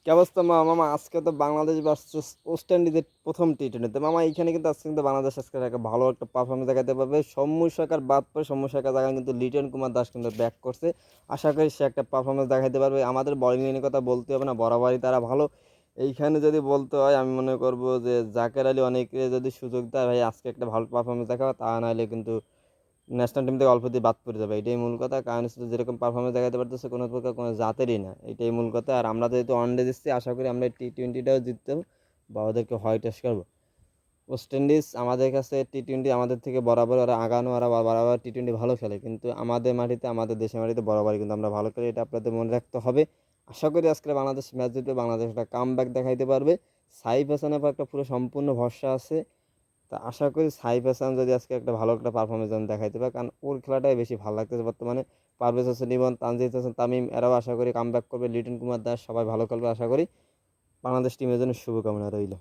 কি অবস্থা মামা? আজকে তো বাংলাদেশ ভার্সেস ওয়েস্ট ইন্ডিজের প্রথম টি-20 মামা। এইখানে কিন্তু আজকে কিন্তু বাংলাদেশ আজকে একটা ভালো একটা পারফরমেন্স দেখাতে পারবে। সৌম্য সরকার বাদ পড়ে সৌম্য সরকার জায়গায় কিন্তু লিটন কুমার দাস কিন্তু ব্যাক করছে। আশা করি সে একটা পারফরমেন্স দেখাতে পারবে। আমাদের বোলিং লাইনের কথা বলতে হবে না, বরাবরই তারা ভালো। এইখানে যদি বলতে হয় আমি মনে করব যে জাকের আলী অনেকে যদি সুযোগ দেয় ভাই আজকে একটা ভালো পারফরমেন্স দেখাবে, তা নাহলে কিন্তু ন্যাশনাল টিম থেকে অল্প দিয়ে বাদ পড়ে যাবে। এটাই মূল কথা। কারণ হচ্ছে যেরকম পারফরমেন্স দেখাতে পারতেছে কোনো প্রকার কোনো জাতেরই না, এটাই মূল কথা। আর আমরা যেহেতু ওয়ানডে দিচ্ছি, আশা করি আমরা টি-20টাও জিততে বা ওদেরকে হোয়াইট ওয়াশ করবো। ওয়েস্ট ইন্ডিজ আমাদের কাছে টি-20 আমাদের থেকে বরাবর ওরা আগানো, ওরা বরাবর টি-20 ভালো খেলে, কিন্তু আমাদের মাটিতে আমাদের দেশের মাটিতে বরাবরই কিন্তু আমরা ভালো খেলি, এটা আপনাদের মনে রাখতে হবে। আশা করি আজকে বাংলাদেশ ম্যাচ জিতবে, বাংলাদেশ একটা কাম ব্যাক দেখাইতে পারবে। সাইফ হাসানের উপর একটা পুরো সম্পূর্ণ ভরসা আছে। তা আশা করি সাইফ হাসান যদি আজকে একটা ভালো একটা পারফরমেন্স যেন দেখাইতে পারে, কারণ ওর খেলাটাই বেশি ভালো লাগতেছে বর্তমানে। পারভেজ হোসেন ইমন, তানজিদ হাসান তামিম এরাও আশা করি কাম ব্যাক করবে, লিটন কুমার দাস সবাই ভালো খেলবে। আশা করি বাংলাদেশ টিমের জন্য শুভকামনা রইল।